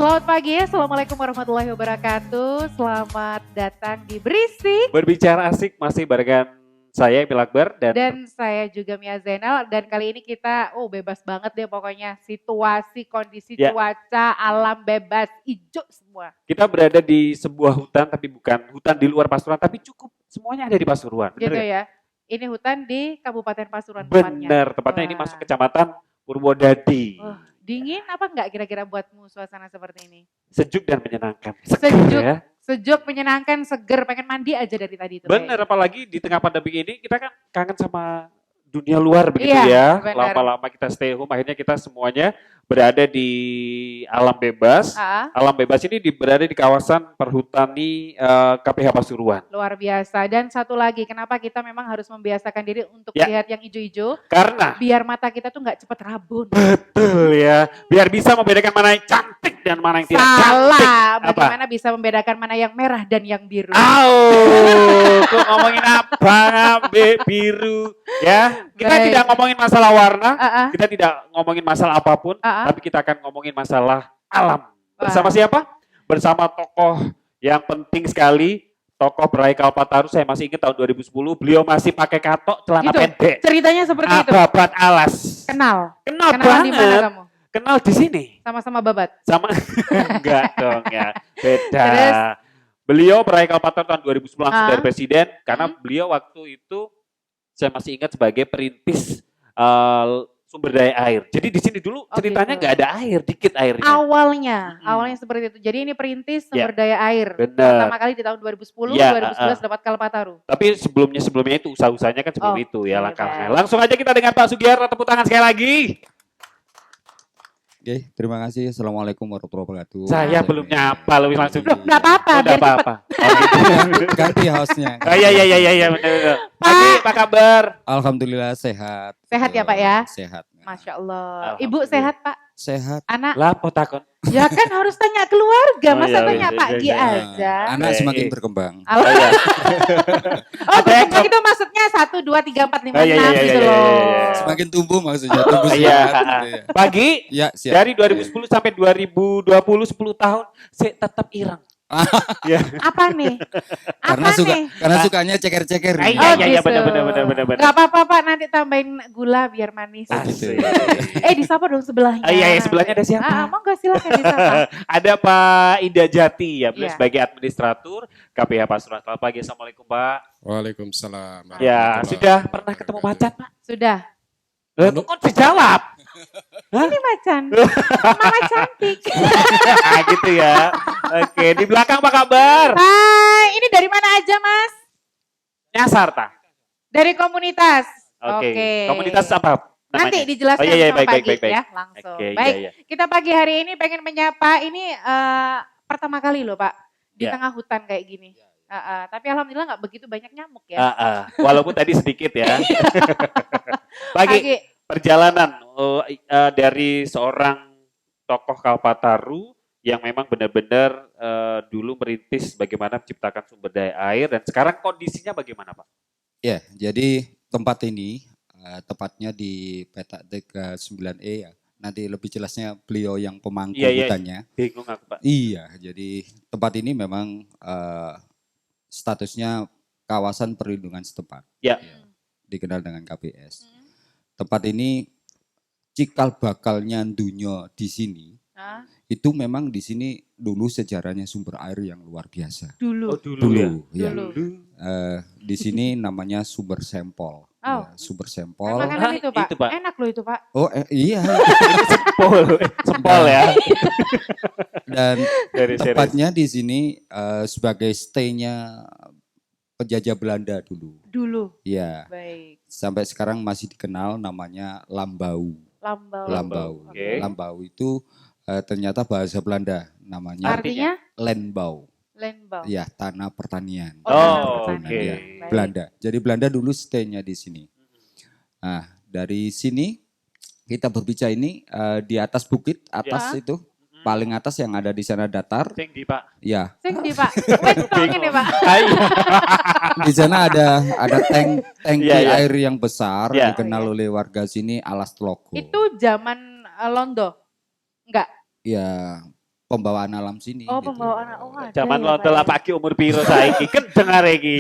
Selamat pagi, Assalamualaikum warahmatullahi wabarakatuh. Selamat datang di Berisik. Berbicara asik masih barengan saya Emil Akbar Dan saya juga Mia Zainal. Dan kali ini kita bebas banget deh pokoknya. Situasi, kondisi Ya. cuaca, alam bebas, hijau semua. kita berada di sebuah hutan tapi bukan hutan di luar Pasuruan tapi cukup semuanya ada di Pasuruan. Gitu Bener ya. Ini hutan di Kabupaten Pasuruan nggak? tepatnya. Bener, tepatnya ini Wah. masuk kecamatan Purwodadi. Dingin apa enggak kira-kira buatmu suasana seperti ini? Sejuk dan menyenangkan. Sejuk. Ya. Sejuk, menyenangkan, seger, pengen mandi aja dari tadi itu. Bener, kayaknya. apalagi di tengah pandemi ini kita kan kangen sama dunia luar begitu Iya, ya. benar. Lama-lama kita stay home, akhirnya kita semuanya berada di alam bebas. Ah, Alam bebas ini berada di kawasan perhutani KPH Pasuruan. luar biasa. Dan satu lagi, kenapa kita memang harus membiasakan diri untuk Ya. lihat yang hijau-hijau? Karena Biar mata kita tuh nggak cepet rabun. betul ya, biar bisa membedakan mana yang cantik dan mana yang tidak cantik. Salah. Apa? Bagaimana bisa membedakan mana yang merah dan yang biru? Kok ngomongin apa? Biru ya. Kita Baik. tidak ngomongin masalah warna, Ah, ah, kita tidak ngomongin masalah apapun, ah, ah. tapi kita akan ngomongin masalah alam. Bersama Wah. siapa? Bersama tokoh yang penting sekali, tokoh Bray Kalpataru. Saya masih ingat tahun 2010, beliau masih pakai katok, celana Gitu. pendek, Ceritanya seperti itu. babat alas. Kenal. Kenal Kenalan di mana banget. kamu? Kenal di sini. Sama-sama babat. Sama enggak dong ya, beda. Terus? Beliau Bray Kalpataru tahun 2010 langsung Ah. dari presiden karena Hmm. beliau waktu itu saya masih ingat sebagai perintis sumber daya air. Jadi di sini dulu Oh, ceritanya gitu. nggak ada air, dikit airnya. Awalnya Mm-mm. seperti itu. Jadi ini perintis Ya. sumber daya air. Benar. Pertama kali di tahun 2010, Ya, 2011 dapat Kalpataru. Tapi sebelumnya itu usaha-usahanya kan sebelum Oh, itu ya oke, langkahnya. baik. Langsung aja kita dengan Pak Sugiyarto, tepuk tangan sekali lagi. Oke, terima kasih. Assalamualaikum warahmatullahi wabarakatuh. Saya belum nyapa, lebih langsung. Loh, nggak apa-apa. Oh, biar enggak apa-apa. Oh, gitu. Ganti hostnya. Oh, iya, benar. Pagi, apa kabar? Alhamdulillah sehat. Sehat ya, Pak, ya? Sehat. Masya Allah. Alhamdulillah. Ibu sehat, Pak? Sehat. Anak? Lah, mau takon. Ya kan harus tanya keluarga, Oh, masa iya, tanya iya, Pak iya, Gi iya. aja. Anak semakin Iya. berkembang. Oh, iya. Ada yang berkembang itu maksudnya 1, 2, 3, 4, 5, Oh, iya, 6 iya, gitu iya, loh. iya, iya. Semakin tumbuh maksudnya, tumbuh Iya. sehat. gitu ya. Pagi, Ya, siap. dari 2010 sampai 2020, 10 tahun, saya tetap ireng. Ya. Apa nih? Karena Apa suka nih? karena sukanya ceker-ceker. Oh, Iya, gitu. benar. Gak apa-apa Pak, nanti tambahin gula biar manis. Oh, gitu. Disapa dong sebelahnya. Iya, sebelahnya ada siapa? Monggo silakan disapa. Ada Pak Ida Jati ya, beliau Iya. sebagai administratur KPH Pasuruan. Selamat pagi, Assalamualaikum Pak. Waalaikumsalam. Ya, sudah pernah ketemu macan Pak? Sudah. Loh, kok dijawab? Ini macan. Mama cantik. Gitu ya. Oke, di belakang apa kabar? Hai, ini dari mana aja Mas? Nyasar tak? Dari komunitas. Oke. Komunitas apa? Nanti Namanya? dijelaskan Oh, iya, sama baik, pagi baik. ya langsung. Oke, Baik, iya. kita pagi hari ini pengen menyapa ini pertama kali loh Pak di Ya. tengah hutan kayak gini. Tapi alhamdulillah nggak begitu banyak nyamuk ya. Walaupun tadi sedikit ya. Pagi, perjalanan dari seorang tokoh Kalpataru yang memang benar-benar dulu merintis bagaimana menciptakan sumber daya air dan sekarang kondisinya bagaimana Pak? Ya, jadi tempat ini tepatnya di petak 39E ya. Nanti lebih jelasnya beliau yang pemangku Iya. hutannya. Bingung aku Pak. Iya, jadi tempat ini memang statusnya kawasan perlindungan setempat. Ya. Dikenal dengan KPS. Tempat ini cikal bakalnya dunia di sini. Hah? Itu memang di sini dulu sejarahnya sumber air yang luar biasa. Dulu. Dulu ya. Ya. Dulu. Di sini namanya sumber sempol. Oh. Ya, sumber sempol. Makanan itu Pak. Itu, Pak. Enak loh itu Pak. Oh iya. Sempol ya. Dan Dari tepatnya di sini sebagai stay-nya penjajah Belanda dulu. Dulu. Ya, Baik. sampai sekarang masih dikenal namanya Lambau. Lambau. Lambau. Oke. Lambau itu ternyata bahasa Belanda namanya Artinya Landbau. Lembau. Ya, tanah pertanian. Oh, tanah Perkebunan, oke. ya. Baik. Belanda. Jadi Belanda dulu stay-nya di sini. Nah, dari sini kita berbicara ini di atas bukit, atas Ya. itu paling atas yang ada di sana datar. Sing di Pak. Ya, Sing di Pak. Wes tolongin ya Pak. di sana ada tangki Iya, iya. air yang besar Iya. dikenal Oh, iya. oleh warga sini Alas Tlogo. Itu zaman Londo. Enggak. Ya, pembawaan alam sini. Oh, gitu. pembawaan. Oh, ada Zaman ya, lontel Pak, apa ki umur piro saiki kenceng areki.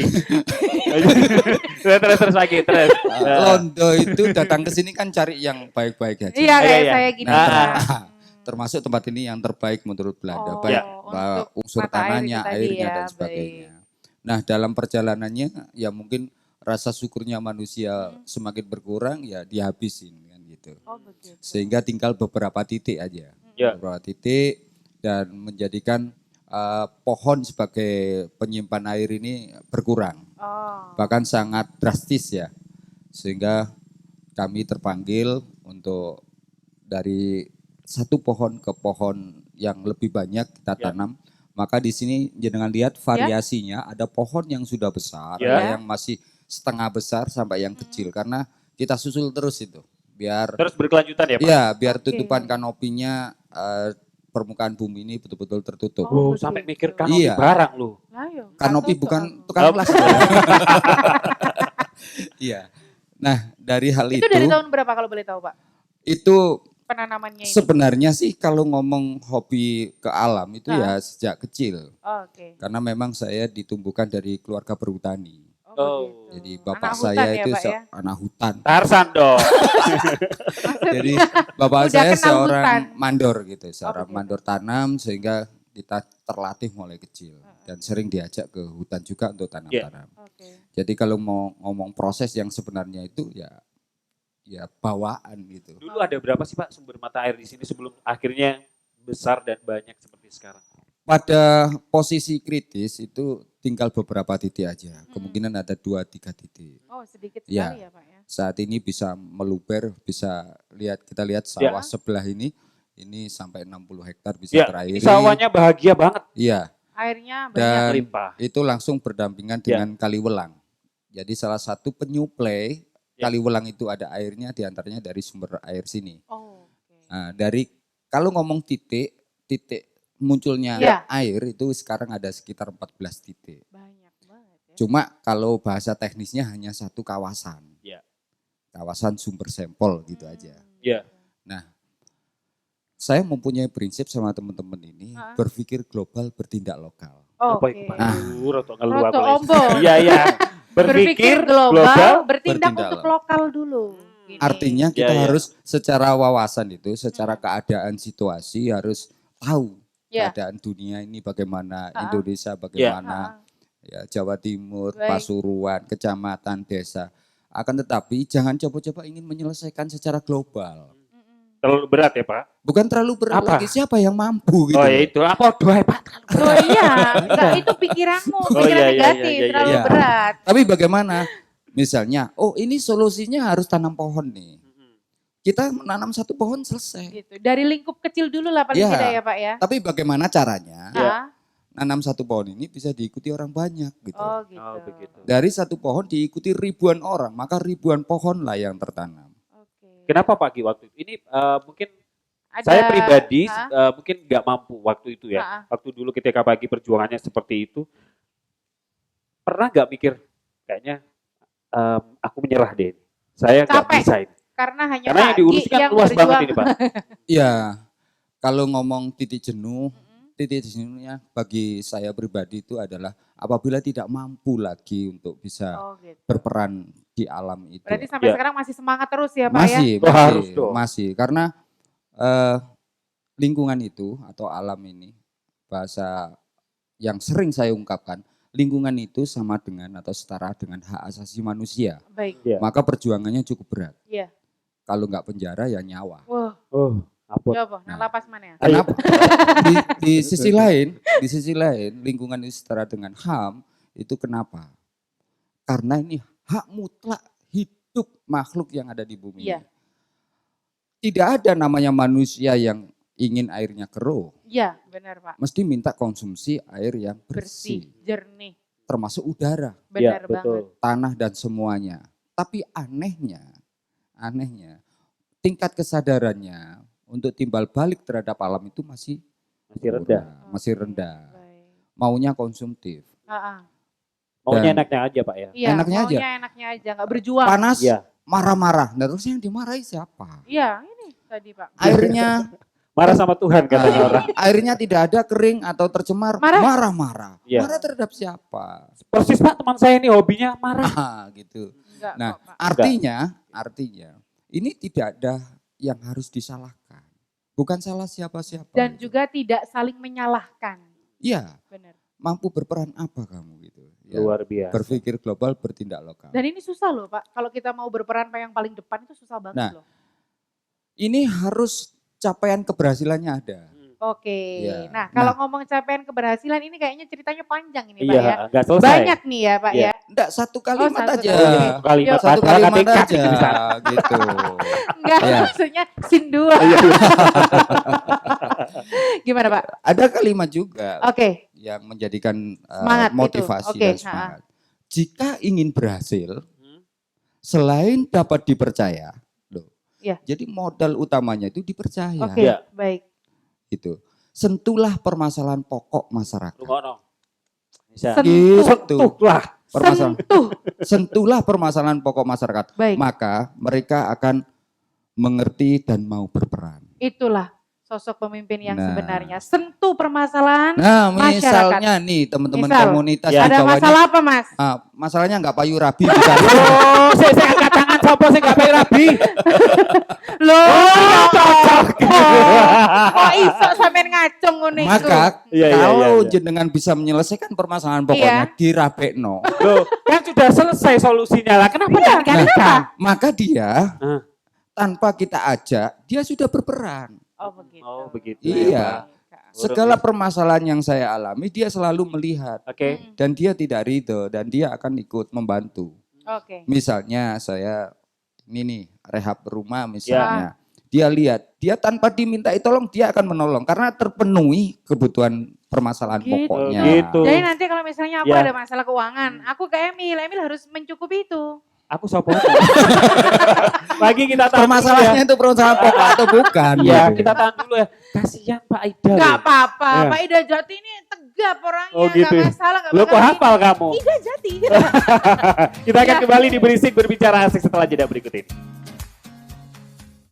Terus lagi terus. Londo itu datang ke sini kan cari yang baik-baik aja. Iya, kayak Iya. saya gini. Nah, Pak. termasuk tempat ini yang terbaik menurut Belanda. Oh, Banyak untuk unsur mata air tanahnya, itu tadi airnya ya, dan sebagainya. Nah, dalam perjalanannya ya mungkin rasa syukurnya manusia semakin berkurang ya dihabisin kan gitu. Oh, begitu. Sehingga tinggal beberapa titik aja. Ya. Beberapa titik dan menjadikan pohon sebagai penyimpan air ini berkurang. Oh. Bahkan sangat drastis ya. Sehingga kami terpanggil untuk dari satu pohon ke pohon yang lebih banyak kita Ya. tanam. Maka di sini jangan lihat variasinya, ada pohon yang sudah besar, Ya. ada yang masih setengah besar sampai yang kecil karena kita susul terus itu. Biar Terus berkelanjutan ya Pak? ya biar Oke. tutupan kanopinya permukaan bumi ini betul-betul tertutup. Oh, Sampai begitu. mikir kanopi Iya. barang lu. Ayo, Kanopi satu bukan soal. tukang Oh. las. Iya. Nah, dari hal Itu dari tahun berapa kalau boleh tahu, Pak? itu Penanamannya ini. sebenarnya sih kalau ngomong hobi ke alam itu ya sejak kecil. Oh, oke. Karena memang saya ditumbuhkan dari keluarga berhutani. Oh, Oh. begitu. Jadi bapak Anak saya hutan ya, itu Pak, ya? anak hutan. Tarsan dong. Jadi bapak Udah saya kenal seorang hutan. mandor gitu, seorang begitu. mandor tanam sehingga kita terlatih mulai kecil dan sering diajak ke hutan juga untuk tanam-tanam. Oke. Jadi kalau mau ngomong proses yang sebenarnya itu ya bawaan gitu. Dulu ada berapa sih Pak sumber mata air di sini sebelum akhirnya besar dan banyak seperti sekarang? Pada posisi kritis itu tinggal beberapa titik aja. Kemungkinan ada 2-3 titik. Oh, sedikit Ya. sekali ya, Pak ya. Saat ini bisa meluber, kita lihat sawah sebelah ini sampai 60 hektar bisa Ya, terairi. ini sawahnya bahagia banget. Iya, Airnya banyak. dan Limpah. itu langsung berdampingan dengan Kaliwelang. Jadi salah satu penyuplai Kaliwelang itu ada airnya diantaranya dari sumber air sini. Oh, oke. Nah, kalau ngomong titik munculnya air itu sekarang ada sekitar 14 titik. Banyak banget ya. Cuma kalau bahasa teknisnya hanya satu kawasan. Ya. Kawasan sumber sampel gitu aja. Ya. Nah, saya mempunyai prinsip sama teman-teman ini berpikir global bertindak lokal. Oh, Apa oke. itu Pak? Roto ngeluh Roto aku nih. ombo. Iya, iya. Berpikir global, bertindak bertindak untuk lokal dulu. Gini. Artinya kita Ya. harus secara wawasan itu, secara keadaan situasi harus tahu Ya. keadaan dunia ini bagaimana, Indonesia bagaimana, ya Jawa Timur, Baik. Pasuruan, kecamatan, desa. Akan tetapi jangan coba-coba ingin menyelesaikan secara global. Terlalu berat ya Pak? Bukan terlalu berat Apa? lagi, siapa yang mampu gitu. Oh ya itu, apa doa Pak? Oh iya, enggak itu pikiranmu, Oh, pikiran iya, iya, negatif, iya, iya, terlalu iya. berat. Tapi bagaimana? Misalnya, oh ini solusinya harus tanam pohon nih. Kita menanam satu pohon selesai. Gitu. Dari lingkup kecil dulu lah paling Iya. tidak ya Pak ya. Tapi bagaimana caranya? Ah, Nanam satu pohon ini bisa diikuti orang banyak gitu. oh gitu. Oh begitu. Dari satu pohon diikuti ribuan orang, maka ribuan pohon lah yang tertanam. Oke. Kenapa Pak Ki waktu itu? Ini mungkin Ada- saya pribadi Ah, mungkin nggak mampu waktu itu ya. Waktu dulu ketika pagi perjuangannya seperti itu, pernah nggak mikir kayaknya aku menyerah deh. Saya nggak Capek. bisa ini. karena hanya Karena yang Pak diurus Gi kan yang luas banget berjuang. ini Pak. Iya, kalau ngomong titik jenuhnya bagi saya pribadi itu adalah apabila tidak mampu lagi untuk bisa Oh gitu. berperan di alam itu. Berarti sampai Ya. sekarang masih semangat terus ya Pak ya? Masih, Oh, harus dong. masih. Karena lingkungan itu atau alam ini, bahasa yang sering saya ungkapkan, lingkungan itu sama dengan atau setara dengan hak asasi manusia. Baik. Ya. Maka perjuangannya cukup berat. Iya. Kalau nggak penjara ya nyawa. Wah, Oh, apa? ya apa? Nang Nah. lapas mana ya? Kenapa? di sisi lain, lingkungan itu setara dengan HAM itu kenapa? Karena ini hak mutlak hidup makhluk yang ada di bumi. Iya. Ini. Tidak ada namanya manusia yang ingin airnya keruh. Iya, benar Pak. Mesti minta konsumsi air yang Bersih, bersih. jernih. Termasuk udara, Benar Ya, banget. betul. tanah dan semuanya. Tapi anehnya, tingkat kesadarannya untuk timbal balik terhadap alam itu masih Masih rendah. kurang, masih rendah. Baik. Maunya konsumtif. Maunya Dan- enaknya aja Pak ya. Iya, Enaknya aja. maunya enaknya aja, nggak berjuang. Panas, Iya. marah-marah. Nah terus yang dimarahi siapa? Iya, ini tadi Pak. Airnya Marah sama Tuhan katanya orang. Airnya tidak ada, kering atau tercemar, Marah? marah-marah. Iya. Marah terhadap siapa? Persis Pak, teman saya ini hobinya marah. Gitu. Enggak Nah, kok, Pak. artinya ini tidak ada yang harus disalahkan. Bukan salah siapa-siapa. Dan gitu. juga tidak saling menyalahkan. Iya, Benar. mampu berperan apa kamu gitu. Ya, Luar biasa. berpikir global, bertindak lokal. Dan ini susah loh Pak. Kalau kita mau berperan yang paling depan itu susah banget Nah, loh. Ini harus capaian keberhasilannya ada. Oke. Iya. Nah kalau ngomong capaian keberhasilan ini kayaknya ceritanya panjang ini Pak ya. Iya, enggak selesai. Banyak nih ya Pak Iya. ya. Enggak, satu kalimat satu aja. kalimat. Satu kalimat, Satu padahal kalimat KTK aja bisa. gitu. Enggak Iya. maksudnya sin 2. Iya, iya. Gimana Pak? Ada kalimat juga Oke. yang menjadikan Semangat motivasi gitu. Oke, dan semangat. Jika ingin berhasil, selain dapat dipercaya, loh. Iya. Jadi modal utamanya itu dipercaya. Oke, Iya. baik. Gitu. Sentuhlah permasalahan pokok masyarakat. Lu ngono. Bisa. Sentuh. Sentuhlah. Permasalahan, Sentuh. sentuhlah permasalahan pokok masyarakat. Baik. Maka mereka akan mengerti dan mau berperan. Itulah sosok pemimpin yang Nah. sebenarnya. Sentuh permasalahan. Nah, Masyarakat. misalnya nih teman-teman Misal, komunitas Ya. di Ada bawah ini, masalah apa Mas? masalahnya nggak payu rabi bisa. Oh, saya angkat tangan sopo sing gak payu rabi. Loh, ya cocok. kok iso sampean ngacung ngono iku? Maka Iya, iya, kalau iya. jenengan bisa menyelesaikan permasalahan pokoknya dirapekno. Loh, kan sudah selesai solusinya lah. Kenapa Iya, enggak dikalikan? Maka dia Hah. tanpa kita ajak, dia sudah berperan. Oh begitu. Oh, begitu. Iya. Baik. Segala permasalahan yang saya alami, dia selalu melihat Oke. dan dia tidak ridho dan dia akan ikut membantu. Oke. Misalnya saya ini nih rehab rumah misalnya. Dia lihat, dia tanpa dimintai tolong dia akan menolong karena terpenuhi kebutuhan permasalahan Gitu. pokoknya. Gitu. Jadi nanti kalau misalnya aku Ya. ada masalah keuangan, aku ke Emil harus mencukupi itu. Aku sopo. Lagi kita tahan dulu ya. Permasalahannya itu permasalahan pokok atau bukan? Iya, gitu. kita tahan dulu ya. Kasihan Pak Ida. Enggak loh. apa-apa, Ya. Pak Ida Jati ini tegap orangnya, Oh, gitu nggak ya. masalah, nggak Lo kok bakal hafal kamu? Ida Jati. Kita akan Ya. kembali di Berisik berbicara asik setelah jeda berikut ini.